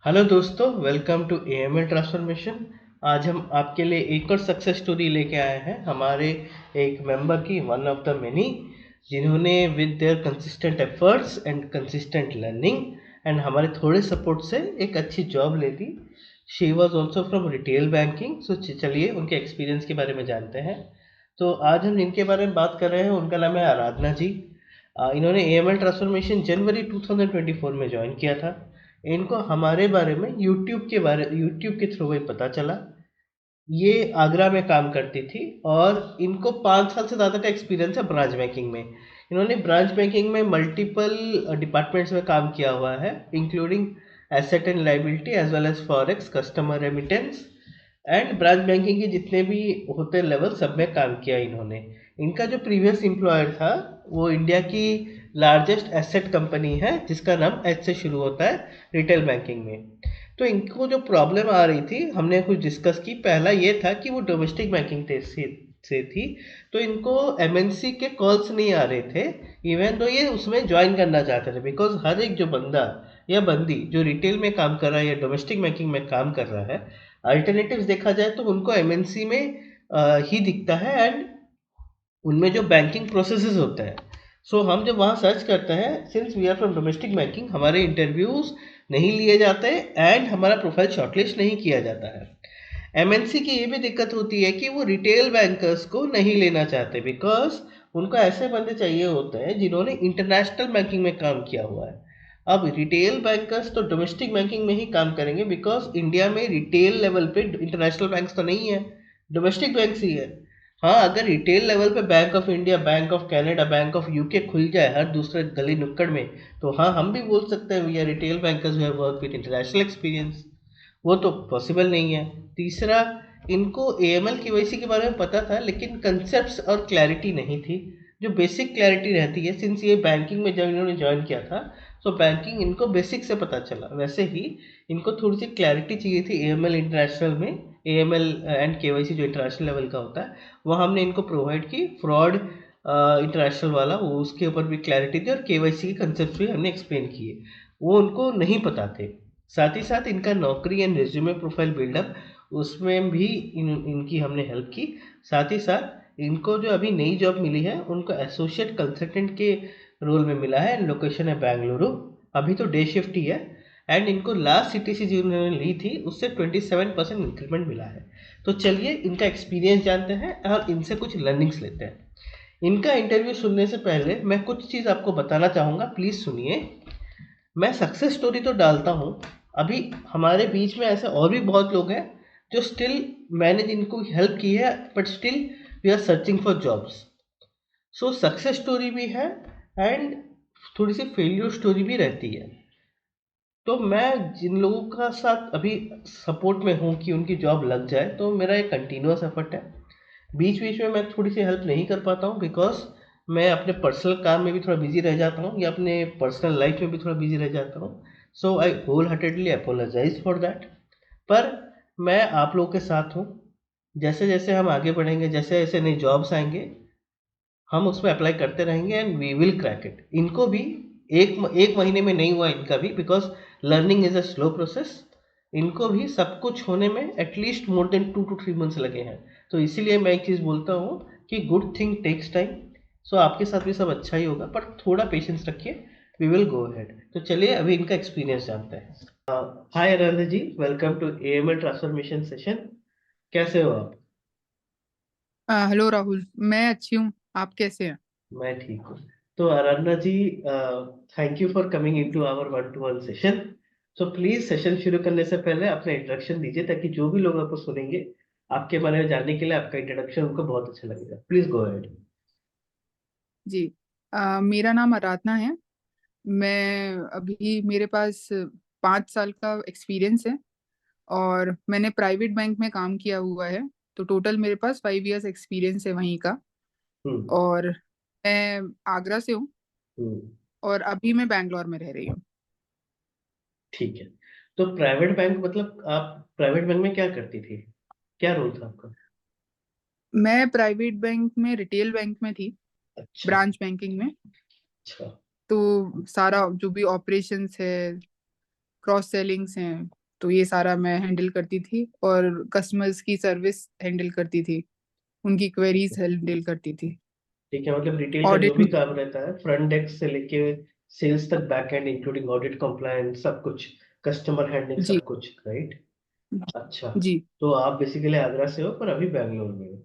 Hello दोस्तों, welcome to AML transformation. आज हम आपके लिए एक और सक्सेस स्टोरी लेके आए हैं हमारे एक मेंबर की, वन ऑफ द मेनी, जिन्होंने with their consistent efforts and consistent learning and हमारे थोड़े सपोर्ट से एक अच्छी जॉब ले ली। She was also from retail banking. So चलिए उनके एक्सपीरियंस के बारे में जानते हैं। तो आज हम जिनके बारे में बात कर रहे हैं उनका नाम है आराधना जी। इन्होंने एएमएल ट्रांसफॉर्मेशन जनवरी 2024 में ज्वाइन किया था। इनको हमारे बारे में यूट्यूब के थ्रू ही पता चला। ये आगरा में काम करती थी और इनको 5 साल से ज़्यादा का एक्सपीरियंस है ब्रांच बैंकिंग में। इन्होंने ब्रांच बैंकिंग में मल्टीपल डिपार्टमेंट्स में काम किया हुआ है, including asset and liability as well as forex, customer remittance and branch banking के जितने भी होते लेवल सब में काम किया इन्होंने। इनका जो प्रीवियस एम्प्लॉयर था वो इंडिया की लार्जेस्ट एसेट कंपनी है जिसका नाम एच से शुरू होता है, रिटेल बैंकिंग में। तो इनको जो प्रॉब्लम आ रही थी हमने कुछ डिस्कस की। पहला ये था कि वो डोमेस्टिक बैंकिंग से थी, तो इनको एमएनसी के कॉल्स नहीं आ रहे थे, इवन तो ये उसमें ज्वाइन करना चाहते थे। बिकॉज हर एक जो बंदा या बंदी जो रिटेल में काम कर रहा है या डोमेस्टिक बैंकिंग में काम कर रहा है, अल्टरनेटिव्स देखा जाए तो उनको एमएनसी में ही दिखता है एंड उनमें जो बैंकिंग प्रोसेसेस होते हैं। सो हम जब वहाँ सर्च करते हैं, since we are from domestic banking, हमारे इंटरव्यूज नहीं लिए जाते एंड हमारा प्रोफाइल शॉर्टलिस्ट नहीं किया जाता है। एमएनसी की ये भी दिक्कत होती है कि वो रिटेल बैंकर्स को नहीं लेना चाहते, बिकॉज उनको ऐसे बंदे चाहिए होते हैं जिन्होंने इंटरनेशनल बैंकिंग में काम किया हुआ है। अब रिटेल बैंकर्स तो डोमेस्टिक बैंकिंग में ही काम करेंगे, बिकॉज इंडिया में रिटेल लेवल पे इंटरनेशनल बैंक्स तो नहीं है, डोमेस्टिक बैंक्स ही है। हाँ, अगर रिटेल लेवल पे bank of India, bank of Canada, bank of UK खुल जाए हर दूसरे गली नुक्कड़ में, तो हाँ हम भी बोल सकते हैं we are retail bankers we have work with international experience. वो तो पॉसिबल नहीं है। तीसरा, इनको एएमएल केवाईसी के बारे में पता था लेकिन कंसेप्ट्स और क्लैरिटी नहीं थी, जो बेसिक क्लैरिटी रहती है। सिंस ये बैंकिंग में जब इन्होंने ज्वाइन किया था, सो बैंकिंग इनको बेसिक से पता चला। वैसे ही इनको थोड़ी सी क्लैरिटी चाहिए थी एएमएल इंटरनेशनल में। एएमएल एंड केवाईसी जो इंटरनेशनल लेवल का होता है वो हमने इनको प्रोवाइड की। फ्रॉड इंटरनेशनल वाला वो उसके ऊपर भी क्लैरिटी थी और केवाईसी के कंसेप्ट भी हमने एक्सप्लेन किए, वो उनको नहीं पता थे। साथ ही साथ इनका नौकरी एंड रिज्यूमे प्रोफाइल बिल्डअप, उसमें भी इनकी हमने हेल्प की। साथ ही साथ इनको जो अभी नई जॉब मिली है उनको एसोसिएट कंसल्टेंट के रोल में मिला है, लोकेशन है बेंगलुरु। अभी तो डे शिफ्ट ही है एंड इनको लास्ट सीटीसी जो उन्होंने ली थी उससे 27% इंक्रीमेंट मिला है। तो चलिए इनका एक्सपीरियंस जानते हैं और इनसे कुछ लर्निंग्स लेते हैं। इनका इंटरव्यू सुनने से पहले मैं कुछ चीज़ आपको बताना चाहूँगा, प्लीज़ सुनिए। मैं सक्सेस स्टोरी तो डालता हूँ, अभी हमारे बीच में ऐसे और भी बहुत लोग हैं जो स्टिल, मैंने जिनको हेल्प की है but still we are searching for jobs. So success story भी है एंड थोड़ी सी फेल्यूर स्टोरी भी रहती है। तो मैं जिन लोगों का साथ अभी सपोर्ट में हूँ कि उनकी जॉब लग जाए, तो मेरा एक कंटिन्यूअस एफर्ट है। बीच बीच में मैं थोड़ी सी हेल्प नहीं कर पाता हूँ, बिकॉज मैं अपने पर्सनल काम में भी थोड़ा बिजी रह जाता हूँ या अपने पर्सनल लाइफ में भी थोड़ा बिजी रह जाता हूँ। So I wholeheartedly apologise for that. पर मैं आप लोगों के साथ हूँ। जैसे जैसे हम आगे बढ़ेंगे, जैसे जैसे नई जॉब्स आएंगे, हम उसमें अप्लाई करते रहेंगे and we will crack it. इनको भी एक महीने में नहीं हुआ इनका भी, because learning is a slow process. इनको भी सब कुछ होने में at least more than 2 to 3 months लगे हैं। तो इसीलिए मैं एक चीज़ बोलता हूँ कि गुड थिंग टेक्स टाइम। सो आपके साथ भी सब अच्छा ही होगा, पर थोड़ा पेशेंस रखिए, वी विल गो अहेड। तो चलिए अभी इनका एक्सपीरियंस जानते हैं। Hi Anand ji, welcome to AML transformation session. कैसे हो आप? हेलो राहुल। मैं अच्छी हूँ। आप कैसे हैं? मैं ठीक हूँ। तो Aradhana ji, thank you for coming into our one to one session. So please session शुरू करने से पहले अपना इंट्रोडक्शन दीजिए, ताकि जो भी लोग आपको सुनेंगे आपके बारे में जानने के लिए आपका इंट्रोडक्शन उनको बहुत अच्छा लगेगा। Please go ahead. जी। मेरा नाम आराधना है। मैं अभी मेरे पास 5 साल का एक्सपीरियंस है और मैंने प्राइवेट बैंक में काम किया हुआ है। तो टोटल मेरे पास 5 इयर्स एक्सपीरियंस है वहीं का। हम्म। और मैं आगरा से हूँ हम्म। और अभी मैं बैंगलोर में रह रही हूँ। ठीक है। तो प्राइवेट बैंक मतलब आप प्राइवेट बैंक में क्या करती थी, क्या रोल था आपका? मैं प्राइवेट बैंक में रिटेल बैंक में थी, अच्छा। ब्रांच बैंकिंग में। अच्छा। तो सारा जो भी ऑपरेशंस है, क्रॉस सेलिंग्स हैं, तो ये सारा मैं हैंडल करती थी और कस्टमर्स की सर्विस हैंडल करती थी, उनकी क्वेरीज हैंडल करती थी। ठीक है, मतलब रिटेल का जो ऑडिट भी में। काम रहता है फ्रंट डेस्क से लेके सेल्स तक, back and including audit compliance सब कुछ, कस्टमर हैंडलिंग जी सब कुछ, राइट। अच्छा, जी तो आप बेसिकली आगरा से हो पर अभी बैंगलोर में हो।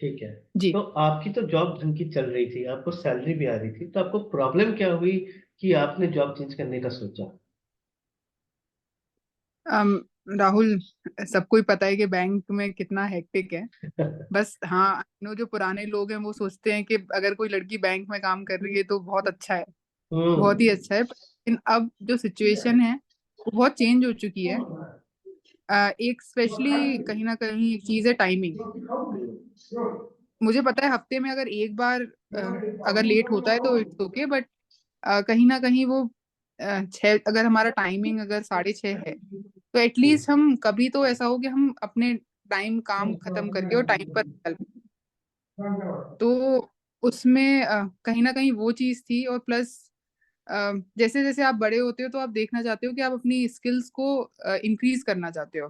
ठीक है। जी। तो आपकी तो जॉब ढंग की चल रही थी, आपको सैलरी भी आ रही थी, तो आपको प्रॉब्लम क्या हुई कि आपने जॉब चेंज करने का सोचा? अम, राहुल, सबको ही पता है कि बैंक में कितना हेक्टिक है। बस हाँ, नो जो पुराने लोग हैं वो सोचते हैं कि अगर कोई लड़की बैंक में काम कर रही है तो बहुत अच्छा है, बहुत ही हम्म। अच्छा है। लेकिन अब जो सिचुएशन है वो बहुत चेंज हो चुकी है। एक स्पेशली कहीं ना कहीं एक चीज है, टाइमिंग। मुझे पता है हफ्ते में अगर एक बार अगर लेट होता है तो इट्स ओके, बट कहीं ना कहीं वो छः, अगर हमारा टाइमिंग अगर 6:30 है तो एटलीस्ट हम कभी तो ऐसा हो कि हम अपने टाइम काम खत्म करके और टाइम पर निकल। तो उसमें कहीं ना कहीं वो चीज थी। और प्लस जैसे जैसे आप बड़े होते हो तो आप देखना चाहते हो कि आप अपनी स्किल्स को इंक्रीज करना चाहते हो,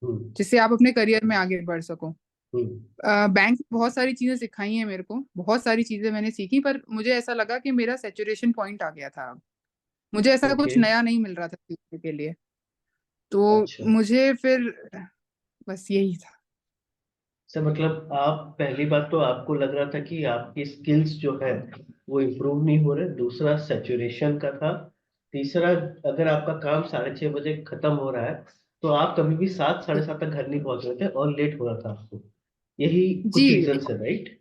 हम्म। जिससे आप अपने करियर में आगे बढ़ सको। हम्म। बैंक बहुत सारी चीजें सिखाई हैं मेरे को, बहुत सारी चीजें मैंने सीखी, पर मुझे ऐसा लगा कि मेरा सेचुरेशन पॉइंट आ गया था। मुझे ऐसा ओके। कुछ नया नहीं मिल रहा था सीखने के लिए। तो अच्छा, मुझे फिर बस यही था। सर मतलब आप, पहली बात तो आपको लग रहा था कि आपकी स्किल्स जो है वो इम्प्रूव नहीं हो रहे, दूसरा सेचुरेशन का था, तीसरा अगर आपका काम 6:30 बजे खत्म हो रहा है तो आप कभी भी 7, साढ़े जी सात तक घर नहीं पहुंच रहे थे और लेट हो रहा था आपको, यही कुछ जी, रीजन है, राइट?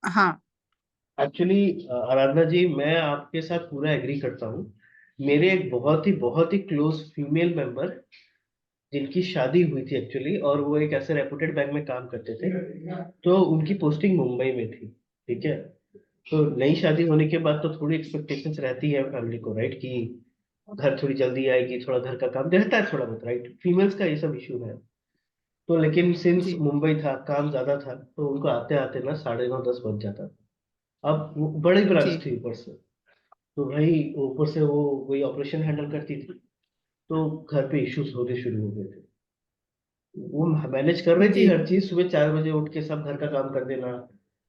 हाँ एक्चुअली आराधना जी, मैं आपके साथ पूरा एग्री करता हूँ। मेरे एक बहुत ही क्लोज फीमेल मेंबर जिनकी शादी हुई थी एक्चुअली, और वो एक ऐसे रेपुटेड बैंक में काम करते थे, तो उनकी पोस्टिंग मुंबई में थी। ठीक है। तो नई शादी होने के बाद तो थोड़ी एक्सपेक्टेशंस रहती है फैमिली को, राइट, कि घर थोड़ी जल्दी आएगी, थोड़ा घर का काम रहता है थोड़ा बहुत, राइट, फीमेल्स का ये सब इशू है। तो लेकिन सिंस जी मुंबई था, काम ज्यादा था, तो उनको आते आते ना 9:30 10 बज जाता। अब वो बड़ी ब्रांच जी थी ऊपर से, तो भाई ऊपर से वो वही ऑपरेशन हैंडल करती थी, तो घर पे इश्यूज होने शुरू हो गए थे। वो मैनेज कर रही थी जी हर चीज, सुबह 4 बजे उठ के सब घर का काम कर देना,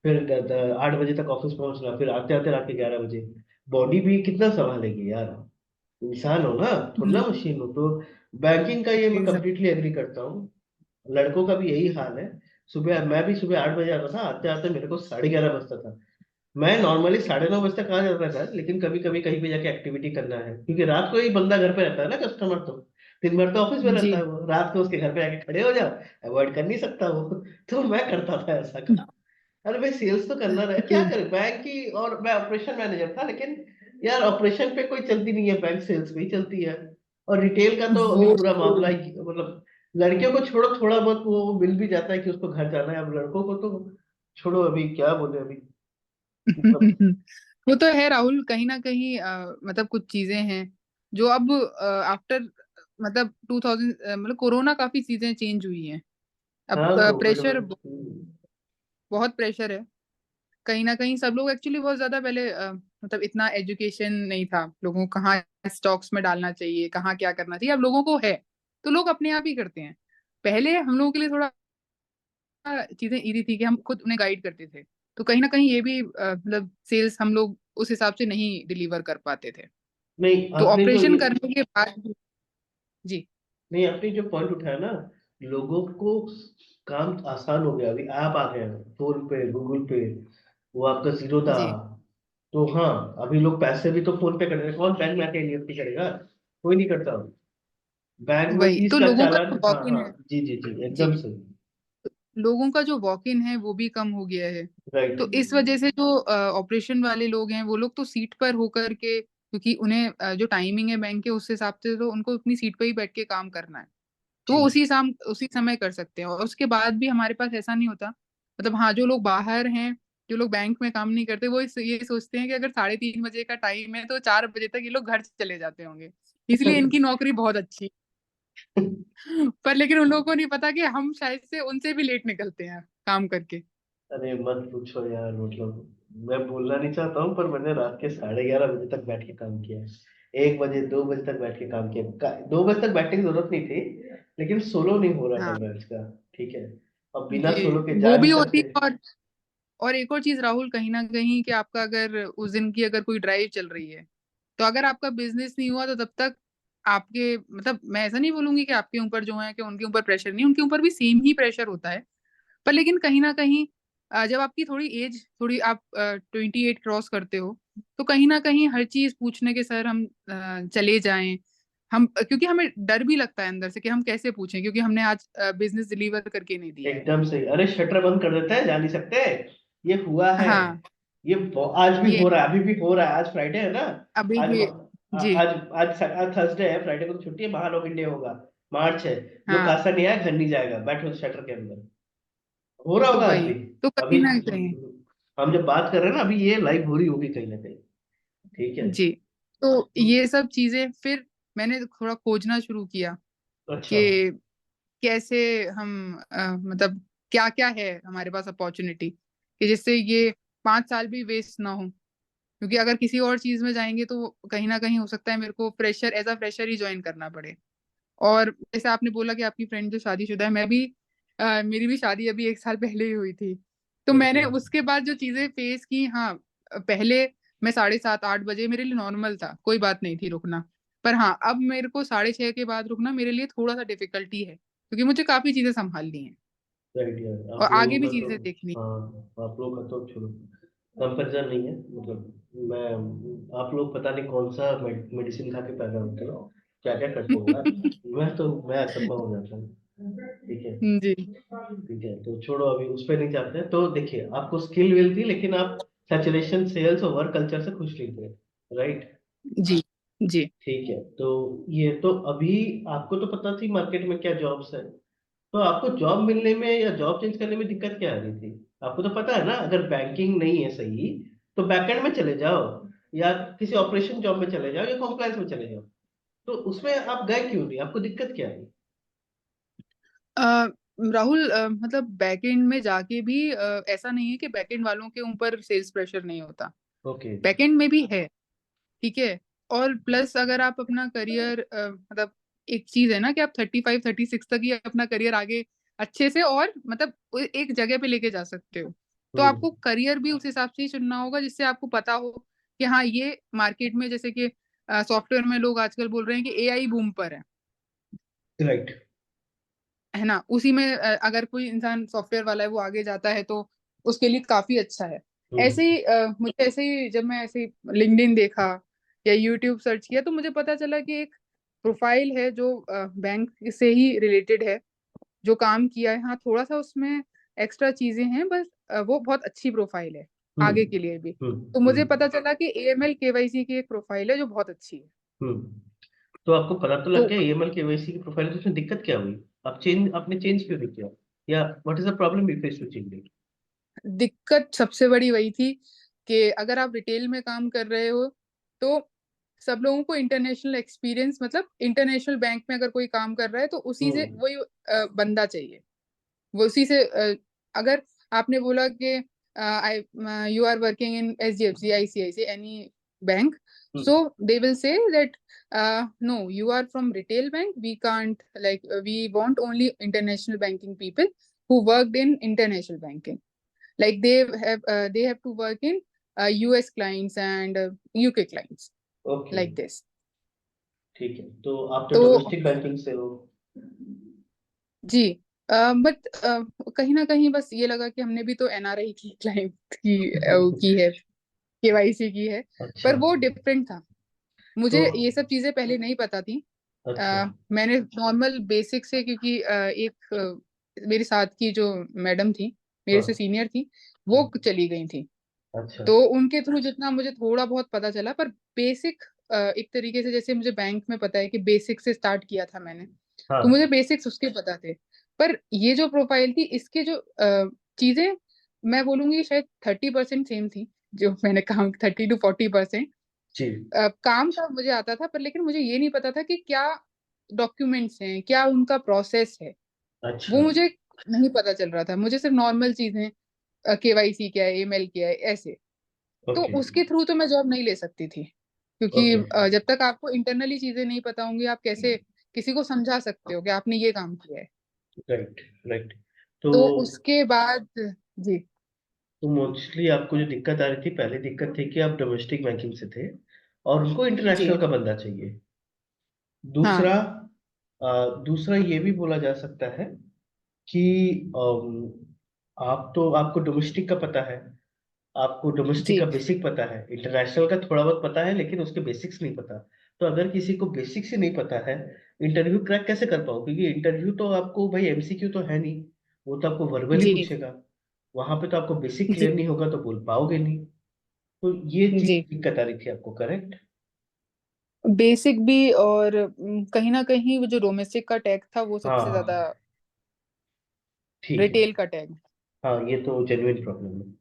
फिर 8 बजे तक ऑफिस पहुंचना, फिर आते आते रात के 11 बजे। बॉडी भी कितना संभालेगी यार, इंसान हो ना, थोड़ा हम्म, ना मशीन हो। तो बैंकिंग का ये मैं एकदम। कंप्लीटली एग्री करता हूँ। लड़कों का भी यही हाल है। सुबह मैं भी सुबह 8 बजे आता था, आते आते मेरे को 11:30 बजता था। मैं नॉर्मली 9:30 बजे तक आ जाता था, लेकिन कभी कभी कहीं पे जाके एक्टिविटी करना है, क्योंकि रात को ही बंदा घर पे रहता है ना, कस्टमर तो दिन भर तो ऑफिस में जी रहता है, वो रात को उसके घर पे आके खड़े हो जाओ, अवॉइड कर नहीं सकता वो। तो मैं करता था ऐसा काम। अरे भाई सेल्स तो करना रहे, क्या जी, करे बैंक की, और मैं ऑपरेशन मैनेजर था, लेकिन यार ऑपरेशन पे कोई चलती नहीं है, बैंक सेल्स पे ही चलती है। और रिटेल का तो अभी वो पूरा मामला ही मतलब, लड़कियों को छोड़ो, थोड़ा बहुत वो मिल भी जाता है कि उसको घर जाना है, अब लड़कों को तो छोड़ो, अभी क्या बोले अभी, मतलब। वो तो है राहुल, कहीं ना कहीं मतलब कुछ चीजें हैं जो अब आफ्टर मतलब 2000 मतलब कोरोना काफी चीजें चेंज हुई हैं। अब हाँ, कोविड में। प्रेशर, बहुत प्रेशर है। कहीं ना कहीं सब लोग एक्चुअली बहुत ज्यादा पहले मतलब इतना एजुकेशन नहीं था लोगों को, कहाँ स्टॉक्स में डालना चाहिए, कहाँ क्या करना चाहिए, अब लोगों को है तो लोग अपने आप ही करते हैं। पहले हम लोगों के लिए थोड़ा चीजें इजी थी कि हम खुद उन्हें गाइड करते थे। तो कहीं ना कहीं ये भी मतलब सेल्स हम लोग उस हिसाब से नहीं डिलीवर कर पाते थे। नहीं तो आपने जो ऑपरेशन ये, करने के बाद जी नहीं आपने जो पॉइंट उठाया ना, लोगों को काम आसान हो गया, अभी ऐप आ गए हैं, फोन पे, गूगल पे, वो आपका जीरोधा। जी, तो हाँ, अभी लोग पैसे भी तो फोन पे कर रहे हैं, कौन बैंक में आके एनईएफटी करेगा? कोई नहीं करता। बैंक में वही 30 तो का लोगों का चालान, जो हाँ वॉक इन हाँ, है। जी जी जी, जी, एकदम सही। लोगों का जो वॉक इन है वो भी कम हो गया है। राइट। तो इस वजह से जो ऑपरेशन वाले लोग हैं वो लोग तो सीट पर होकर के, क्योंकि उन्हें जो टाइमिंग है बैंक के उस हिसाब से तो उनको अपनी सीट पर ही बैठ के काम करना है। तो जी। वो उसी समय कर सकते हैं, और उसके बाद भी हमारे पास ऐसा नहीं होता। मतलब हाँ, जो लोग बाहर हैं, जो लोग बैंक में काम नहीं करते, वो ये सोचते हैं कि अगर 3:30 बजे का टाइम है तो 4 बजे तक ये लोग घर चले जाते होंगे, इसलिए इनकी नौकरी बहुत अच्छी। पर लेकिन उन लोगों को नहीं पता कि हम शायद से उनसे भी लेट निकलते हैं काम करके। अरे मत पूछो यार, मतलब मैं बोलना नहीं चाहता हूँ, पर मैंने रात के 11:30 बजे तक बैठ के काम किया है। 1 बजे 2 बजे तक बैठ के काम किया 2 बजे तक बैठने की जरूरत नहीं थी, लेकिन सोलो नहीं हो रहा था हाँ मैच का। ठीक है, अब बिना जी, सोलो के जा वो नहीं भी होती सकते। है। और एक और चीज राहुल, कहीं ना कहीं कि आपका अगर उस दिन की अगर कोई ड्राइव चल रही है, तो अगर आपका बिजनेस नहीं हुआ तो तब तक आपके, मतलब मैं ऐसा नहीं बोलूंगी कि आपके ऊपर जो है कि उनके ऊपर प्रेशर नहीं, उनके ऊपर भी सेम ही प्रेशर होता है। पर लेकिन कहीं ना कहीं जब आपकी थोड़ी एज, थोड़ी आप 28 क्रॉस करते हो, तो कहीं ना कहीं हर चीज पूछने के सर हम चले जाएं। हम, क्योंकि हमें डर भी लगता है अंदर से कि हम कैसे पूछें, क्योंकि हमने आज बिजनेस डिलीवर करके नहीं दिया है। एकदम सही, अरे शटर बंद कर देते हैं, जा नहीं सकते। ये हुआ है। हाँ, आज भी ये हो रहा है, अभी भी हो रहा है। आज फ्राइडे है ना। अभी आज भी। जी। आज आज थर्सडे है, फ्राइडे को तो छुट्टी है, महालोक इंडिया होगा। मार्च है। जो हाँ, कासा नहीं आया घर नहीं जाएगा, बैठो शटर के अंदर। हो रहा तो होगा आज भी। वही, तो कहीं अभी ना कहीं। हम जब बात कर रहे हैं ना, अभी ये लाइव हो रही होगी कहीं ना कहीं। ठीक है। जी। तो ये सब चीजें फिर मैंने थोड़ा खोजना शुरू किया अच्छा। कि कैसे हम मतलब क्या क्या है हमारे पास अपॉर्चुनिटी, कि जिससे ये 5 साल भी वेस्ट ना हो। क्योंकि अगर किसी और चीज में जाएंगे तो कहीं ना कहीं हो सकता है मेरे को फ्रेशर, एज अ फ्रेशर ही ज्वाइन करना पड़े। और जैसे आपने बोला कि आपकी फ्रेंड जो शादीशुदा है, मैं भी मेरी भी शादी अभी 1 साल पहले ही हुई थी। तो ओके। मैंने उसके बाद जो चीजें फेस की, हाँ, पहले मैं 7:30 8 बजे मेरे लिए नॉर्मल था, कोई बात नहीं थी रुकना। पर हाँ, अब मेरे को 6:30 के बाद रुकना मेरे लिए थोड़ा सा डिफिकल्टी है, क्योंकि मुझे काफी चीजें संभालनी है राइट यार, और आप आगे लोगों भी का तो। चीजें देखनी है। हाँ, आप लोगों का तो छोड़ो, कंपेरिजन नहीं है मतलब। मैं आप लोग पता नहीं कौन सा मेडिसिन खा के पैदा होते हो, क्या क्या करते हो यार। मैं अचंभा हो जाता हूँ। ठीक है। जी। ठीक है, तो छोड़ो, अभी उस पर नहीं जाते हैं। तो देखिए, आपको स्किल मिलती, लेकिन आप सैचुरेशन सेल्स और वर्क कल्चर से खुश नहीं थे। राइट। जी। जी। ठीक है, तो ये तो अभी आपको तो पता थी मार्केट में क्या जॉब्स है। तो आपको जॉब मिलने में या जॉब चेंज करने में दिक्कत क्या आ रही थी? आपको तो पता है ना, अगर बैंकिंग नहीं है सही, तो बैकएंड में चले जाओ, या किसी ऑपरेशन जॉब में चले जाओ, या कॉम्प्लायंस में चले जाओ। तो उसमें आप गए क्यों नहीं? आपको दिक्कत क्या आई? अ, राहुल, मतलब बैकएंड में जाके भी ऐसा नहीं है कि बैकएंड वालों के ऊपर सेल्स प्रेशर नहीं होता। ओके। बैकएंड में भी है। ठीक है। और प्लस अगर आप अपना करियर, मतलब एक चीज है ना कि आप 35 36 तक ही अपना करियर आगे अच्छे से और मतलब एक जगह पे लेके जा सकते हो। तो हम्म। आपको करियर भी उस हिसाब से ही चुनना होगा जिससे आपको पता हो कि हाँ, ये मार्केट में, जैसे कि सॉफ्टवेयर में लोग आजकल बोल रहे हैं कि एआई बूम पर राइट। है ना। उसी में अगर कोई इंसान सॉफ्टवेयर वाला है वो आगे जाता है तो उसके लिए काफी अच्छा है। ऐसे हम्म। ही मुझे ऐसे ही जब मैं ऐसे लिंक्डइन देखा या यूट्यूब सर्च किया तो मुझे पता चला कि एक प्रोफाइल है जो बैंक से ही रिलेटेड है, जो काम किया है। हाँ, थोड़ा सा उसमें एक्स्ट्रा चीजें हैं, बस वो बहुत अच्छी प्रोफाइल है हम्म। आगे के लिए भी। तो हम्म। मुझे पता चला कि एएमएल केवाईसी की एक प्रोफाइल है जो बहुत अच्छी है। हम्म। तो आपको पता तो लग तो गया ईएमएल केवाईसी की प्रोफाइल, तो उसमें दिक्कत क्या हुई? आपने चेंज क्यों नहीं किया? या what is the problem you face to change it? दिक्कत सबसे बड़ी वही थी कि अगर आप रिटेल में काम कर रहे हो तो सब लोगों को इंटरनेशनल एक्सपीरियंस, मतलब इंटरनेशनल बैंक में अगर कोई काम कर रहा है तो उसी से हम्म। वही बंदा चाहिए। वो उसी से अगर आपने बोला कि I you are working in HDFC, ICICI, any bank, hmm. so they will say that no, you are from retail bank, we can't, like we want only international banking people who worked in international banking, like they have to work in US clients and UK clients, okay. like this. ठीक है, तो आप तो तो domestic banking से हो। जी, but कहीं ना कहीं बस ये लगा कि हमने भी तो एनआरआई की क्लाइंट की है, केवाईसी की है। अच्छा। पर वो डिफरेंट था। तो मुझे ये सब चीजें पहले नहीं पता थी। अच्छा। मैंने नॉर्मल बेसिक से, क्योंकि एक मेरे साथ की जो मैडम थी, मेरे से हाँ। सीनियर थी, वो चली गई थी। अच्छा। तो उनके थ्रू जितना मुझे थोड़ा बहुत पता चला, पर बेसिक, एक तरीके से जैसे मुझे बैंक में पता है कि बेसिक से स्टार्ट किया था मैंने, तो हाँ। मुझे बेसिक्स उसके पता थे। पर ये जो प्रोफाइल थी, इसके जो चीजें, मैं बोलूंगी शायद 30% सेम थी जो मैंने काम, 30 to 40%। जी। काम का मुझे आता था, पर लेकिन मुझे ये नहीं पता था कि क्या डॉक्यूमेंट्स हैं, क्या उनका प्रोसेस है, वो अच्छा। मुझे नहीं पता चल रहा था। मुझे सिर्फ नॉर्मल चीजें, केवाईसी क्या है, ईमेल क्या है, ऐसे। तो ओके। उसके थ्रू तो मैं जॉब नहीं ले सकती थी। क्योंकि ओके। जब तक आपको इंटरनली चीजें नहीं पता होंगी, आप कैसे किसी को समझा सकते हो कि आपने ये काम किया है। Right, right. तो तो उसके बाद जी। तो मोस्टली आपको जो दिक्कत आ रही थी, पहली दिक्कत थी कि आप डोमेस्टिक बैंकिंग से थे और उनको जी। इंटरनेशनल का बंदा चाहिए। हाँ। दूसरा, दूसरा ये भी बोला जा सकता है कि आप तो, आपको डोमेस्टिक का पता है, आपको डोमेस्टिक का जी। बेसिक पता है, इंटरनेशनल का थोड़ा बहुत पता है लेकिन उसके बेसिक्स नहीं पता। तो अगर किसी को बेसिक्स ही नहीं पता है, इंटरव्यू क्रैक कैसे कर पाओ? क्योंकि इंटरव्यू तो आपको भाई एमसीक्यू तो है नहीं, वो तो आपको वर्बली जी। पूछेगा। वहां पे तो आपको बेसिक जी। क्लियर नहीं होगा तो बोल पाओगे नहीं। तो ये चीज जी। दिक्कत आ रही थी आपको, करेक्ट? बेसिक भी, और कहीं ना कहीं वो जो डोमेस्टिक का टैग था वो सबसे ज्यादा, हाँ, ठीक है। रिटेल का टैग। हाँ, ये तो जेन्युइन प्रॉब्लम है।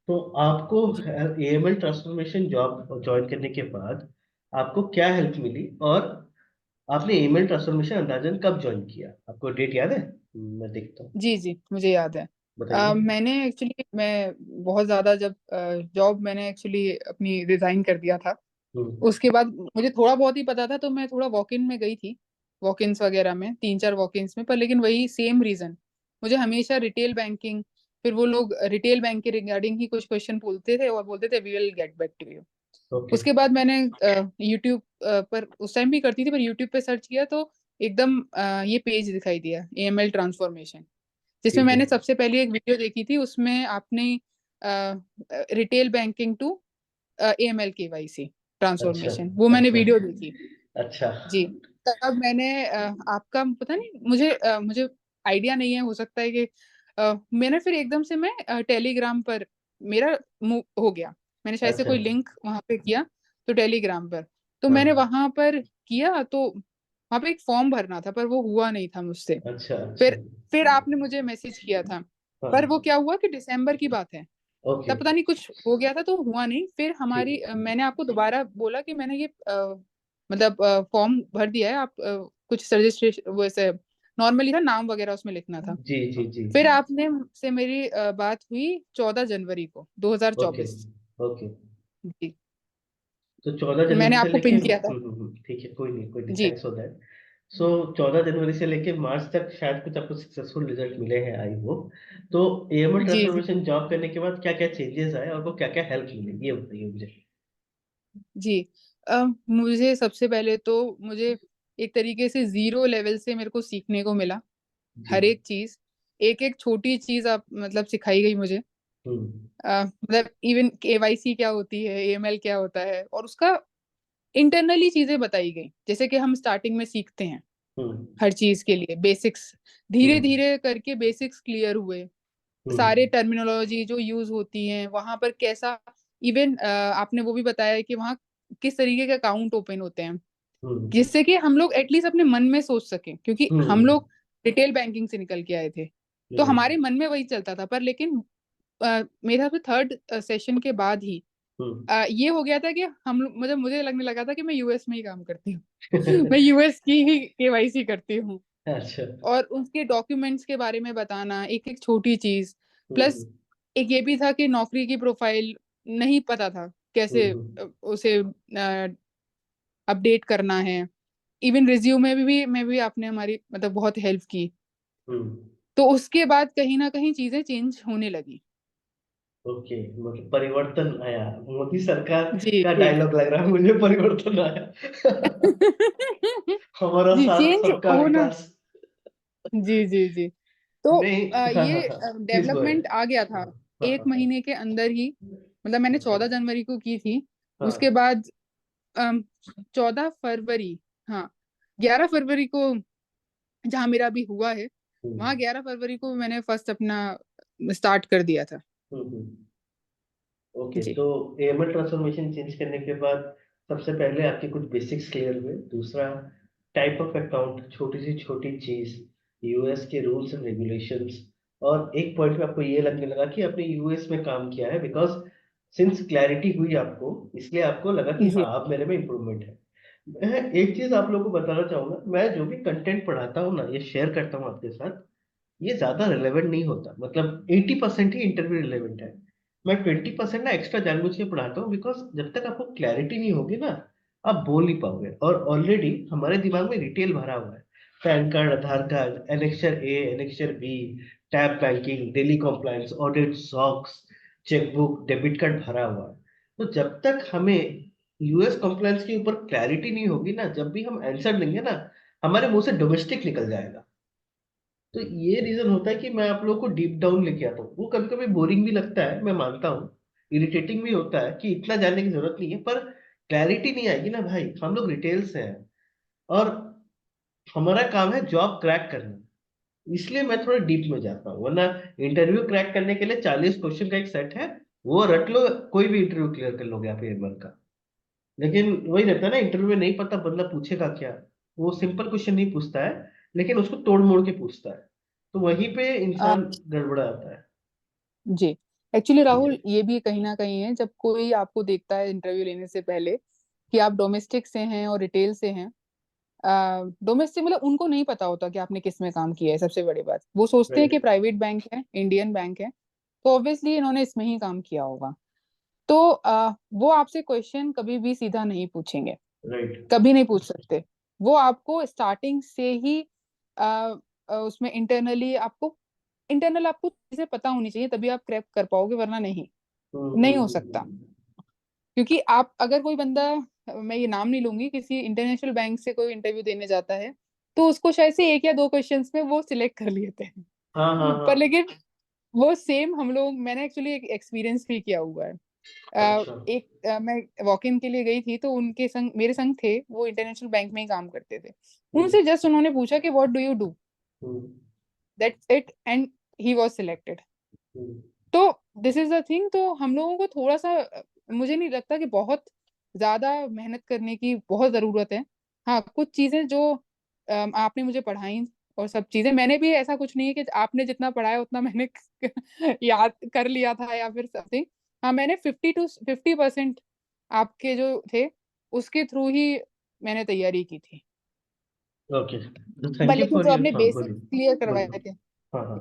तो आपको जी। एएमएल ट्रांसफॉर्मेशन जॉब ज्वाइन करने के बाद आपको क्या हेल्प मिली, और आपने ईमेल ट्रांसफॉर्मेशन अंदाजन कब ज्वाइन किया? आपको डेट याद है? मैं देखता हूँ। जी। जी मुझे याद है। बताइए। मैंने एक्चुअली, मैं बहुत ज्यादा जब जॉब मैंने एक्चुअली अपनी रिजाइन कर दिया था, हम्म। उसके बाद मुझे थोड़ा बहुत ही पता था, तो मैं थोड़ा वॉक इन में गई थी, वॉक इन्स वगैरह में, 3 4 वॉक इन्स में, पर लेकिन वही सेम रीजन, मुझे हमेशा रिटेल बैंकिंग, फिर वो लोग रिटेल बैंक के रिगार्डिंग ही कुछ क्वेश्चन पूछते थे और बोलते थे we will get back to you. Okay. उसके बाद मैंने यूट्यूब पर उस टाइम भी करती थी, पर यूट्यूब पे सर्च किया तो एकदम ये पेज दिखाई दिया, एएमएल ट्रांसफॉर्मेशन, जिसमें ठीक है। मैंने सबसे पहले एक वीडियो देखी थी। उसमें आपने retail banking to AML KYC अच्छा, ट्रांसफॉर्मेशन, वो मैंने अच्छा, वीडियो देखी। अच्छा। जी। तब मैंने आपका पता नहीं, मुझे आइडिया नहीं है, हो सकता है कि मैंने फिर एकदम से मैं टेलीग्राम पर मेरा मूव हो गया, मैंने शायद से अच्छा। कोई लिंक वहां पे किया, तो टेलीग्राम पर, तो मैंने हाँ। वहां पर किया, तो वहां पे एक फॉर्म भरना था पर वो हुआ नहीं था मुझसे। अच्छा, अच्छा। फिर आपने मुझे मैसेज किया था, पर वो हाँ। क्या हुआ कि दिसंबर की बात है, ओके। तब पता नहीं कुछ हो गया था तो हुआ नहीं। फिर ठीक। मैंने आपको दोबारा बोला कि मैंने ये मतलब फॉर्म भर दिया है, आप कुछ रजिस्ट्रेशन वैसे नॉर्मली था, नाम वगैरह उसमें लिखना था। जी, जी, जी। फिर आपने से मेरी बात हुई 14 जनवरी को ओके, 2024। ओके। जी। तो 14 जनवरी मैंने से आपको लेके, पिन किया था। ठीक है, कोई नहीं, कोई नहीं, जी। Thanks for that. सो 14 जनवरी से लेके मार्च तक शायद कुछ आपको सक्सेसफुल रिजल्ट मिले हैं, आई होप। तो एएमएल जी। जी। ट्रांसफॉर्मेशन जॉब करने के बाद क्या क्या चेंजेस आए और वो क्या क्या हेल्प मिली, ये बताइए मुझे। जी। मुझे सबसे पहले तो मुझे एक तरीके से जीरो लेवल से मेरे को सीखने को मिला, जी। हर एक चीज, एक एक छोटी चीज आप मतलब सिखाई गई मुझे। हम्म। मतलब इवन केवाईसी क्या होती है, एएमएल क्या होता है, और उसका इंटरनली चीजें बताई गई, जैसे कि हम स्टार्टिंग में सीखते हैं हम्म। हर चीज के लिए बेसिक्स, धीरे हम्म। धीरे करके बेसिक्स क्लियर हुए, सारे हम्म। टर्मिनोलॉजी जो यूज होती हैं वहां पर कैसा, इवन आपने वो भी बताया कि वहाँ किस तरीके के अकाउंट ओपन होते हैं, हम्म। जिससे कि हम लोग एटलीस्ट अपने मन में सोच सकें, क्योंकि हम हम्म। लोग रिटेल बैंकिंग से निकल के आए थे, तो राइट। हमारे मन में वही चलता था। पर लेकिन मेरा तो थर्ड सेशन के बाद ही हम्म। ये हो गया था कि मुझे लगने लगा था कि मैं यूएस में ही काम करती हूँ। मैं यूएस की ही केवाईसी करती हूँ, अच्छा। और उसके डॉक्यूमेंट्स के बारे में बताना, एक एक छोटी चीज, प्लस हम्म। एक ये भी था कि नौकरी की प्रोफाइल नहीं पता था कैसे उसे अपडेट करना है, इवन रिज्यूमे में भी आपने हमारी मतलब बहुत हेल्प की, हम्म। तो उसके बाद कहीं ना कहीं चीजें चेंज होने लगी। ओके, मतलब परिवर्तन आया, मोदी सरकार जी। का जी। डायलॉग लग रहा है मुझे, परिवर्तन आया। हमारा जी साथ चेंज सबका होना। विकास। जी। जी। जी। तो नहीं, हाँ, हाँ, ये हाँ, प्लीज गो डेवलपमेंट अहेड। आ गया था हाँ, एक हाँ, हाँ। महीने के अंदर ही, मतलब मैंने अच्छा। 14 जनवरी को की थी। उसके हाँ। बाद 14 फरवरी, हाँ 11 फरवरी को जहाँ मेरा अभी हुआ है, वहाँ हम्म। 11 फरवरी को मैंने फर्स्ट अपना स्टार्ट कर दिया था। हम्म। ओके, जी। तो एएमएल ट्रांसफॉर्मेशन चेंज करने के बाद सबसे पहले आपके कुछ बेसिक्स क्लियर हुए। दूसरा, टाइप ऑफ अकाउंट, छोटी सी छोटी चीज, यूएस के रूल्स एंड रेगुलेशंस। और एक पॉइंट पे आपको ये लगने लगा कि आपने यूएस में काम किया है, बिकॉज सिंस क्लैरिटी हुई आपको, इसलिए आपको लगा कि जी। हाँ, अब मेरे में इम्प्रूवमेंट है। मैं एक चीज आप लोगों को बताना चाहूंगा, मैं जो भी कंटेंट पढ़ाता हूँ ना, ये शेयर करता हूँ आपके साथ, ये ज्यादा रिलेवेंट नहीं होता, मतलब 80% ही इंटरव्यू रिलेवेंट है। मैं 20% ना एक्स्ट्रा जानबूझ के पढ़ाता हूँ, बिकॉज जब तक आपको क्लैरिटी नहीं होगी ना, आप बोल नहीं पाओगे। और ऑलरेडी हमारे दिमाग में डिटेल भरा हुआ है, PAN card, Aadhaar card, annexure A, annexure B, tab banking, daily compliance, audit, SOX, chequebook, debit card भरा हुआ है। तो जब तक हमें यूएस कॉम्प्लायंस के ऊपर क्लैरिटी नहीं होगी ना, जब भी हम आंसर देंगे ना, हमारे मुंह से डोमेस्टिक निकल जाएगा। तो ये रीजन होता है कि मैं आप लोगों को डीप डाउन लेके आता हूँ। वो कभी कभी बोरिंग भी लगता है, मैं मानता हूँ, इरिटेटिंग भी होता है कि इतना जानने की जरूरत नहीं है, पर क्लैरिटी नहीं आएगी ना भाई, हम लोग रिटेल से हैं और हमारा काम है जॉब क्रैक करना। इसलिए मैं थोड़ा डीप में जाता हूँ, वरना इंटरव्यू क्रैक करने के लिए 40 क्वेश्चन का एक सेट है, वो रट लो, कोई भी इंटरव्यू क्लियर कर लोगे आप एक बार का। लेकिन वही रहता है ना, इंटरव्यू में नहीं पता बंदा पूछेगा क्या, वो सिंपल क्वेश्चन नहीं पूछता है, लेकिन उसको तोड़ मोड़ के पूछता है, तो वहीं पे आ, इंसान गड़बड़ा आता है। जी, एक्चुअली ठीक है। राहुल ये भी कहीं ना कहीं है, जब कोई आपको देखता है इंटरव्यू लेने से पहले कि आप डोमेस्टिक से हैं और रिटेल से हैं। डोमेस्टिक मतलब उनको नहीं पता होता कि आपने किस में काम किया है, सबसे बड़ी बात वो सोचते हैं राइट। कि प्राइवेट बैंक है, इंडियन बैंक है, तो ऑब्वियसली इन्होंने इसमें ही काम किया होगा। तो वो आपसे क्वेश्चन कभी भी सीधा नहीं पूछेंगे, राइट। कभी नहीं पूछ सकते। वो आपको स्टार्टिंग से ही उसमें इंटरनल आपको चीजें पता होनी चाहिए, तभी आप क्रैक कर पाओगे, वरना नहीं, नहीं हो सकता। क्योंकि आप अगर कोई बंदा, मैं ये नाम नहीं लूंगी, किसी इंटरनेशनल बैंक से कोई इंटरव्यू देने जाता है, तो उसको शायद से एक या दो क्वेश्चंस में वो सिलेक्ट कर लेते हाँ हाँ हैं। हाँ। पर लेकिन वो सेम हम लोग, मैंने एक्चुअली एक एक्सपीरियंस भी किया हुआ है। अच्छा। मैं वॉक इन के लिए गई थी, तो उनके संग, मेरे संग थे, वो इंटरनेशनल बैंक में ही काम करते थे। हम्म। उनसे जस्ट उन्होंने पूछा कि what do you do, hmm. That's it, and he was selected. Hmm. तो दिस इज द थिंग, तो हम लोगों को थोड़ा सा, मुझे नहीं लगता कि बहुत ज्यादा मेहनत करने की बहुत जरूरत है। हाँ, कुछ चीजें जो आपने मुझे पढ़ाई, और सब चीजें मैंने भी, ऐसा कुछ नहीं है कि आपने जितना पढ़ाया उतना मैंने याद कर लिया था या फिर समथिंग। हाँ, मैंने 50% आपके जो थे उसके थ्रू ही मैंने तैयारी की थी। ओके, पर थैंक यू लेकिन फॉर जो योर, आपने हाँ बेसिक बोलिए। क्लियर बोलिए। करवाए थे। हाँ हाँ।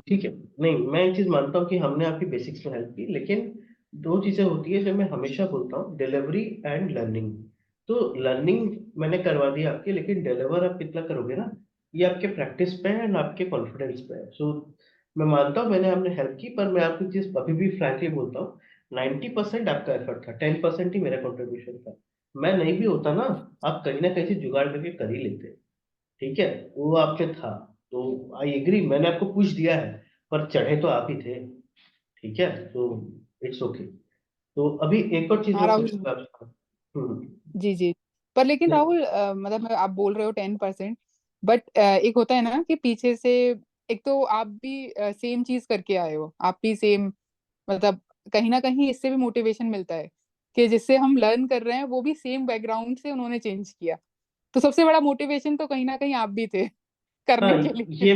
ठीक है। नहीं, मैं एक चीज मानता हूँ कि हमने आपकी बेसिक्स में हेल्प की, लेकिन दो चीजें होती है जो मैं हमेशा बोलता हूँ, डिलीवरी एंड लर्निंग। तो लर्निंग मैंने करवा दी आपकी, लेकिन डिलीवर आप कितना करोगे ना, ये आपके प्रैक्टिस पे है एंड आपके कॉन्फिडेंस पे है। सो मैं मानता हूँ मैंने आपने हेल्प की, पर मैं आपको चीज अभी भी फ्रैंकली बोलता हूँ, 90% आपका एफर्ट था, 10% ही मेरा कॉन्ट्रीब्यूशन था। मैं नहीं भी होता ना, आप कहीं ना कहीं से जुगाड़ करके कर ही लेते। ठीक है, वो आप पे था। तो आई एग्री, मैंने आपको पुश दिया है, पर चढ़े तो आप ही थे। ठीक है, तो इट्स ओके। तो अभी एक और चीज हाँ मैं राहुल। पूछूंगा आपसे। जी जी। पर लेकिन नहीं। राहुल, मतलब आप बोल रहे हो 10%, बट एक होता है ना कि पीछे से, एक तो आप भी सेम चीज करके आए हो, आप भी सेम, मतलब कहीं ना कहीं इससे भी मोटिवेशन मिलता है कि जिससे हम लर्न कर रहे हैं वो भी सेम बैकग्राउंड से उन्होंने चेंज किया। तो सबसे बड़ा मोटिवेशन तो कहीं ना कहीं आप भी थे हाँ, करने के लिए। ये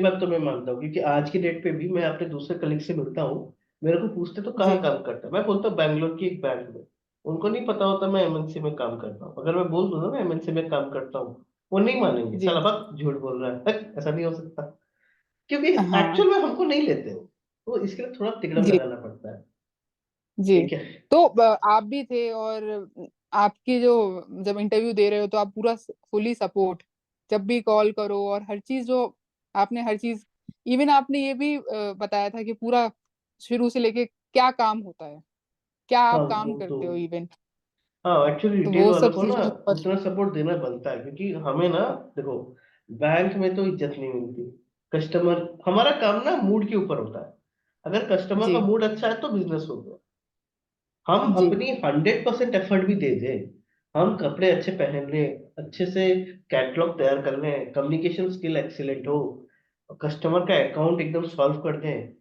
बात तो मैं मानता हूँ, क्योंकि आज की डेट पे भी मैं अपने दूसरे कलीग से मिलता हूँ, मेरे को पूछते तो कहाँ जी काम करता है, मैं बोलता हूँ बैंगलोर की एक बैंक में। उनको नहीं पता होता मैं एमएनसी में काम करता हूँ। अगर मैं बोल दूं ना मैं एमएनसी में काम करता हूँ, वो नहीं मानेंगे, जी। साला बात झूठ बोल रहा है, ऐसा नहीं हो सकता, क्योंकि हाँ। एक्चुअल में हमको नहीं लेते हो। तो इसके लिए थोड़ा तिकड़म जी लगाना पड़ता है। जी। ठीक है। तो आप भी थे, और आपकी जो, जब इंटरव्यू दे रहे हो तो आप पूरा फुली सपोर्ट, जब भी कॉल करो, और हर चीज जो आपने, हर चीज, इवन आपने ये भी बताया था कि पूरा शुरू से लेके क्या काम होता है, क्या हाँ आप काम वो तो, करते हो इवन, हाँ एक्चुअली तो रिटेल वो वालों सब को ना चीजों पर। उतना सपोर्ट देना बनता है, क्योंकि हमें ना, देखो, बैंक में तो इज्जत नहीं मिलती। कस्टमर, हमारा काम ना मूड के ऊपर होता है। अगर कस्टमर का जी मूड अच्छा है तो बिजनेस हो गया। हम जी अपनी 100% एफर्ट भी दे दें, हम कपड़े अच्छे पहन लें, अच्छे से कैटलॉग तैयार कर लें, कम्युनिकेशन स्किल एक्सीलेंट हो, कस्टमर का अकाउंट एकदम सॉल्व कर दें,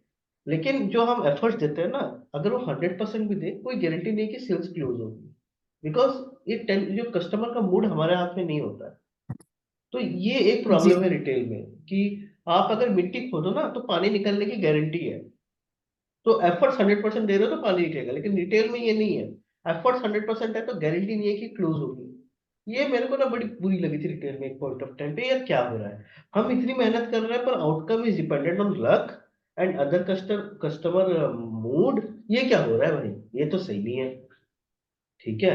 लेकिन जो हम एफर्ट्स देते हैं ना, अगर वो 100% भी दे, कोई गारंटी नहीं कि सेल्स क्लोज होगी। बिकॉज जो कस्टमर का मूड हमारे हाथ में नहीं होता है। तो ये एक जी प्रॉब्लम है रिटेल में, कि आप अगर मिट्टी खोदो ना तो पानी निकलने की गारंटी है। तो एफर्ट्स 100% दे रहे हो तो पानी निकलेगा, लेकिन रिटेल में ये नहीं है। एफर्ट्स 100% है तो गारंटी नहीं है कि क्लोज होगी। ये मेरे को ना बड़ी बुरी लगी थी रिटेल में एक पॉइंट ऑफ टाइम पे, यार क्या हो रहा है, हम इतनी मेहनत कर रहे हैं पर outcome is dependent on luck and other customer mood. ये क्या हो रहा है भाई, ये तो सही नहीं है। ठीक है।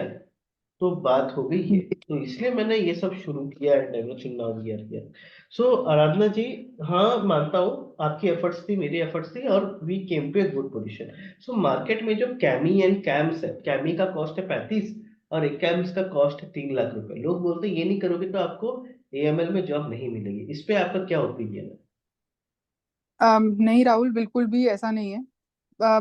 तो बात हो गई ये। जी। तो इसलिए मैंने ये सब शुरू किया है, डेवलपिंग नाउ ईयर किया। सो आराधना जी, हाँ मानता हूँ आपकी एफर्ट्स थी, मेरी एफर्ट्स थी, और we came to a good position. So market में जो कैमी एंड कैम्स है, कैमी का कॉस्ट है 35 और एक कैम्स का कॉस्ट है 3 लाख रुपए। लोग बोलते हैं ये नहीं करोगे तो आपको एएमएल में जॉब नहीं मिलेगी। इस पे आपका क्या ओपिनियन है? नहीं राहुल, बिल्कुल भी ऐसा नहीं है।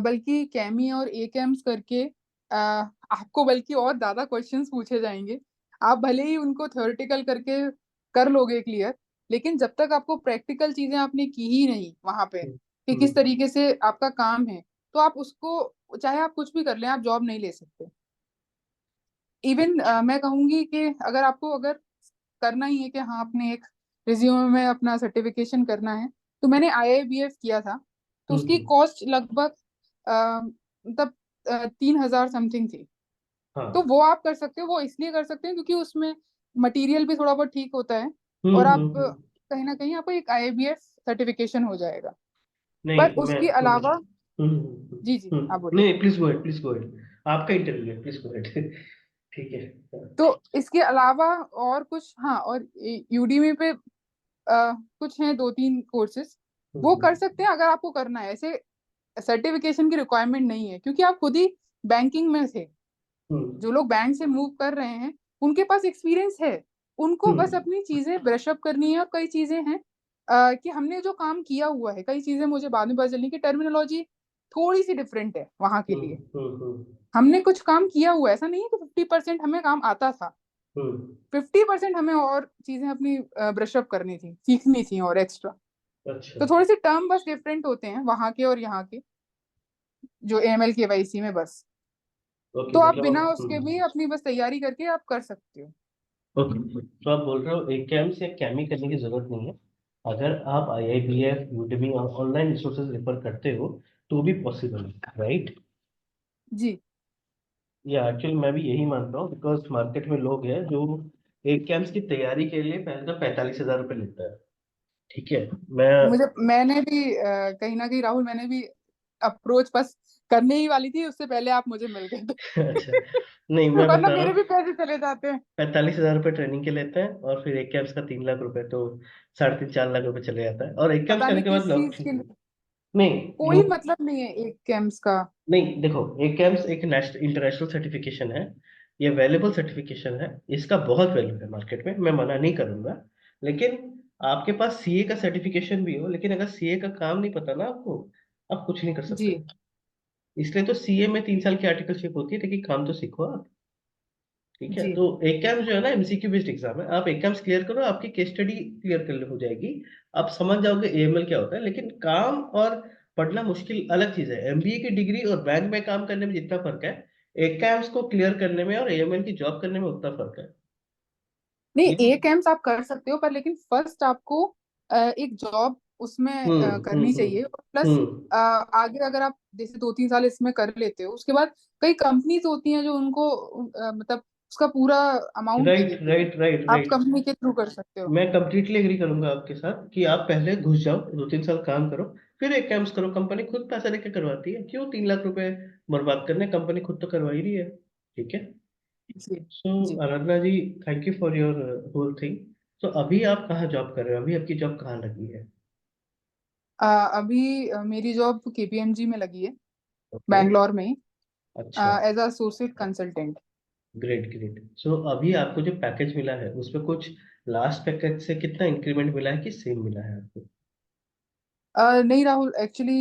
बल्कि कैमी और ए कैम्स करके आपको बल्कि और ज्यादा क्वेश्चंस पूछे जाएंगे। आप भले ही उनको थ्योरेटिकल करके कर लोगे क्लियर, लेकिन जब तक आपको प्रैक्टिकल चीजें आपने की ही नहीं वहां पे हम्म। कि किस हम्म। तरीके से आपका काम है, तो आप उसको चाहे आप कुछ भी कर लें, आप जॉब नहीं ले सकते। इवन मैं कहूंगी कि अगर आपको अगर करना ही है कि हाँ आपने एक रिज्यूमे में अपना सर्टिफिकेशन करना है, तो मैंने आईआईबीएफ किया था। तो उसकी हम्म। कॉस्ट लगभग मतलब 3,000 समथिंग थी। तो हाँ। वो आप कर सकते हो, वो इसलिए कर सकते हैं क्योंकि उसमें मटेरियल भी थोड़ा बहुत ठीक होता है। और आप कहीं ना कहीं आपको एक आईआईबीएफ सर्टिफिकेशन हो जाएगा। पर नहीं मैं उसके अलावा जी जी आप बोलिए। नहीं, please go ahead, please go ahead. आपका इंटरव्यू है, प्लीज गो अहेड। ठीक है। तो इसके अलावा और कुछ, हाँ, और यूडीमी पे कुछ हैं दो तीन कोर्सेज, वो हम्म। कर सकते हैं अगर आपको करना है। ऐसे सर्टिफिकेशन की रिक्वायरमेंट नहीं है क्योंकि आप खुद ही बैंकिंग में थे। हम्म। जो लोग बैंक से मूव कर रहे हैं उनके पास एक्सपीरियंस है। उनको बस हम्म। अपनी चीजें ब्रश अप करनी है। और कई चीजें हैं कि हमने जो काम किया हुआ है, कई चीजें मुझे बाद में पता चली कि टर्मिनोलॉजी थोड़ी सी डिफरेंट है वहां के लिए। हम्म। हमने कुछ काम किया हुआ है, ऐसा नहीं है कि 50% हमें काम आता था। हम्म। 50% हमें और चीजें अपनी ब्रश अप करनी थी, सीखनी थी और एक्स्ट्रा। अच्छा। तो थोड़े से टर्म बस डिफरेंट होते हैं वहां के और यहाँ के, जो एएमएल केवाईसी में बस। ओके, तो आप मतलब बिना आप उसके भी अपनी बस तैयारी करके आप कर सकते हो। ओके, तो आप बोल रहे हो एक कैम से कैमी करने की जरूरत नहीं है। अगर आप आईआईबीएफ, यूडेमी और ऑनलाइन रिसोर्सेज रेफर करते हो तो भी पॉसिबल है, राइट? जी। या एक्चुअली मैं भी यही मानता हूँ, बिकॉज मार्केट में लोग हैं जो एक कैम्स की तैयारी के लिए पहले तो 45,000 रुपये लेता है। ठीक है। मैं मैंने भी कहीं ना कहीं राहुल, मैंने भी अप्रोच बस करने ही वाली थी, उससे पहले आप मुझे मिल गए अच्छा, थे। नहीं मैं वरना बता रहा मेरे भी हूँ, पैसे चले जाते हैं। 45,000 रुपये ट्रेनिंग के लेते हैं और फिर एक कैम्स का 3 लाख रुपए, तो 3.5 4 लाख रुपए चले जाता है। और एक कैम्स पता करने नहीं के बाद किस लोग चीज के लिए, नहीं कोई मतलब नहीं है एक कैम्स का। नहीं देखो, एक कैम्स एक नेशनल इंटरनेशनल सर्टिफिकेशन है। ये वैल्यूबल सर्टिफिकेशन है, इसका बहुत वैल्यू है मार्केट में, मैं मना नहीं करूंगा। लेकिन आपके पास सीए का सर्टिफिकेशन भी हो, लेकिन अगर सीए का काम नहीं पता ना आपको, आप कुछ नहीं कर जी सकते। इसलिए तो सीए में 3 साल की आर्टिकलशिप होती है, लेकिन काम तो सीखो आप। ठीक है। जी। तो एग्जाम जो है ना, एमसीक्यू बेस्ड एग्जाम है। आप एग्जाम्स क्लियर करो, आपकी केस स्टडी क्लियर कर हो जाएगी। आप समझ जाओगे एएमएल क्या होता है। लेकिन काम और पढ़ना मुश्किल अलग चीज है। एमबीए की डिग्री और बैंक में काम करने में जितना फर्क है, एग्जाम्स को क्लियर करने में और एएमएल की जॉब करने में उतना फर्क है। नहीं, ठीक है। ए कैम्प्स आप कर सकते हो, पर लेकिन फर्स्ट आपको एक जॉब उसमें करनी चाहिए। और प्लस हम्म। आगे अगर आप जैसे 2-3 साल इसमें कर लेते हो, उसके बाद कई कंपनीज होती हैं जो उनको मतलब उसका पूरा अमाउंट दे राइट, देती हैं। राइट, राइट, आप राइट। कंपनी के थ्रू कर सकते हो। मैं कंप्लीटली एग्री करूंगा आपके साथ कि आप पहले घुस जाओ, 2 3 साल काम करो, फिर एक कैंप्स करो। कंपनी खुद पैसा लेके करवाती है, क्यों 3 लाख रुपए बर्बाद करने? कंपनी खुद तो करवा ही रही है। ठीक है। जी सो जी। Aradhana ji, thank you for your whole thing. तो अभी आप कहाँ जॉब कर रहे हो? अभी आपकी जॉब कहाँ लगी है? अभी मेरी जॉब केपीएमजी में लगी है, ओके। बैंगलोर में ही, अच्छा। As associate consultant. Great, great. So अभी आपको जो पैकेज मिला है उसमें कुछ लास्ट पैकेज से कितना इंक्रीमेंट मिला है कि सेम मिला है आपको? नहीं राहुल, एक्चुअली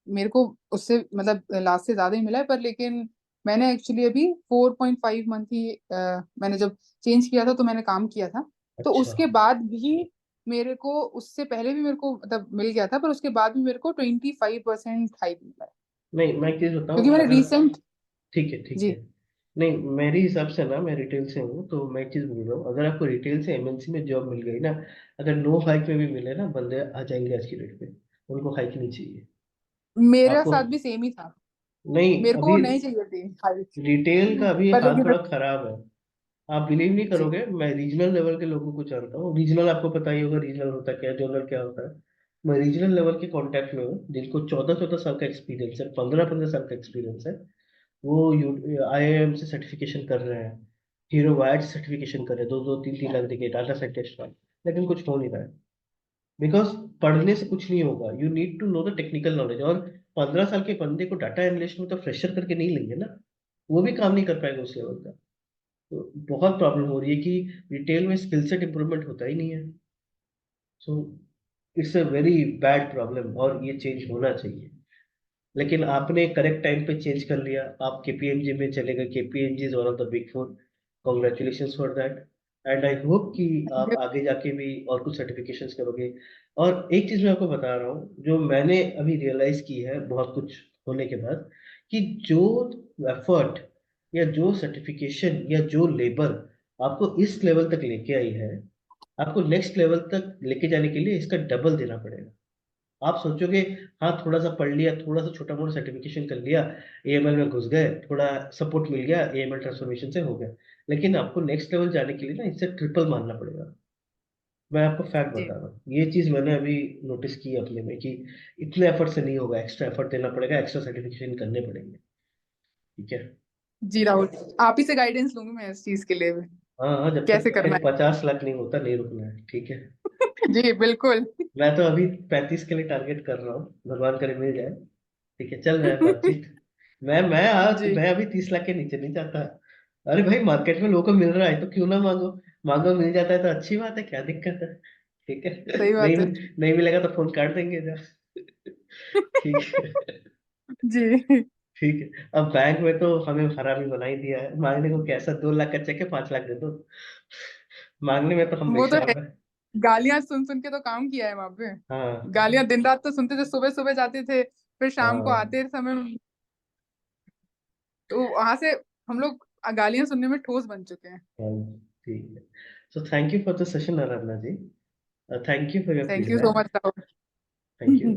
मेरे को उससे मतलब लास्ट से ज्यादा ही मिला है, पर लेकिन मैंने एक्चुअली अभी 4.5 मंथ ही मैंने जब चेंज किया था तो मैंने काम किया था। तो अच्छा। उसके बाद भी मेरे को, उससे पहले भी मेरे को मतलब मिल गया था, पर उसके बाद भी मेरे को 25% हाइक मिला है नहीं मैं एक चीज क्योंकि बताऊं, मैंने अगर रिसेंट। ठीक है, ठीक है। जी। नहीं, मेरे हिसाब से ना, मैं रिटेल से हूँ तो मैं एक चीज बोल रहा हूँ, अगर आपको रिटेल से एमएनसी में जॉब मिल गई ना, अगर नो हाइक में भी मिले ना, बंदे आ जाएंगे आज की डेट पे। उनको हाइक नहीं चाहिए। मेरे आपको साथ भी सेम ही था। नहीं, मेरे को अभी नहीं चाहिए थी हाइक। रिटेल का अभी पर हाल लेकिन थोड़ा खराब है। आप बिलीव नहीं जी। करोगे, मैं रीजनल लेवल के लोगों को जानता हूँ। रीजनल आपको पता ही होगा, रीजनल होता क्या है, जोनल क्या होता है। मैं रीजनल लेवल के कांटेक्ट में हूँ जिनको 14 14 साल का एक्सपीरियंस है, 15 15 साल का एक्सपीरियंस है। वो आईआईएम से सर्टिफिकेशन कर रहे हैं। हीरो वायर्ड सर्टिफिकेशन कर रहे, 2-2, 3-3 लाख देके डाटा साइंटिस्ट का, लेकिन कुछ हो नहीं रहा है। बिकॉज पढ़ने से कुछ नहीं होगा, you need to know the technical knowledge. और 15 साल के बंदे को डाटा एनालिस्ट में तो फ्रेशर करके नहीं लेंगे ना, वो भी काम नहीं कर पाएगा उस लेवल का। तो बहुत प्रॉब्लम हो रही है कि रिटेल में स्किल सेट इंप्रूवमेंट होता ही नहीं है। So it's a very bad problem और ये चेंज होना चाहिए। लेकिन आपने करेक्ट टाइम पे चेंज कर लिया, आप केपीएमजी में चले गए। KPMG is one of the big four, congratulation for that. And I hope कि आप आगे जाके भी और कुछ सर्टिफिकेशंस करोगे। और एक चीज मैं आपको बता रहा हूँ जो मैंने अभी रियलाइज की है बहुत कुछ होने के बाद, कि जो एफर्ट या जो सर्टिफिकेशन या जो लेबर आपको इस लेवल तक लेके आई है, आपको नेक्स्ट लेवल तक लेके जाने के लिए इसका डबल देना पड़ेगा। आप सोचोगे हाँ थोड़ा सा पढ़ लिया, थोड़ा सा छोटा मोटा सर्टिफिकेशन कर लिया, एएमएल में घुस गए, थोड़ा सपोर्ट मिल गया, एएमएल ट्रांसफॉर्मेशन से हो गया। लेकिन आपको नेक्स्ट लेवल जाने के लिए ना इससे ट्रिपल मानना पड़ेगा। मैं आपको फैक्ट जी बता रहा हूँ, ये चीज मैंने अभी नोटिस की अपने में, कि इतने एफर्ट से नहीं होगा, एक्स्ट्रा एफर्ट देना पड़ेगा, एक्स्ट्रा सर्टिफिकेशन करने पड़ेंगे। ठीक है। जी राहुल, आप ही से गाइडेंस लूंगी मैं इस चीज के लिए भी, हाँ हाँ, जब तक कैसे करना पॉकेट 50 लाख नहीं होता नहीं रुकना है, ठीक है। है। जी बिल्कुल। मैं तो अभी 35 के लिए टारगेट कर रहा हूँ, भगवान करे मिल जाए। ठीक है, चल रहा है बातचीत। जी मैं अभी 30 लाख के नीचे नहीं जाता। अरे भाई, मार्केट में लोगों को मिल रहा है तो क्यों ना मांगो। मांगो, मिल जाता है तो अच्छी बात है, क्या दिक्कत है। ठीक है। सही नहीं, बात है। नहीं मिलेगा तो फोन काट देंगे जा। ठीक है। जी ठीक है। अब बैंक में तो हमें हरामी बना ही दिया है, मांगने को कैसा 2 लाख का चेक है, 5 लाख दे दो। मांगने में तो हम वो तो है। बेशरम है। गालियां सुन सुन के तो काम किया है वहां पे। हाँ गालियां दिन रात तो सुनते थे, सुबह सुबह जाते थे, फिर शाम को हाँ आते समय, तो वहां से हम लोग गालियां सुनने में ठोस बन चुके हैं। हाँ। ठीक है। So thank you for the session Aradhana ji. Thank you for your thank you so feedback. Much Rahul. Thank you.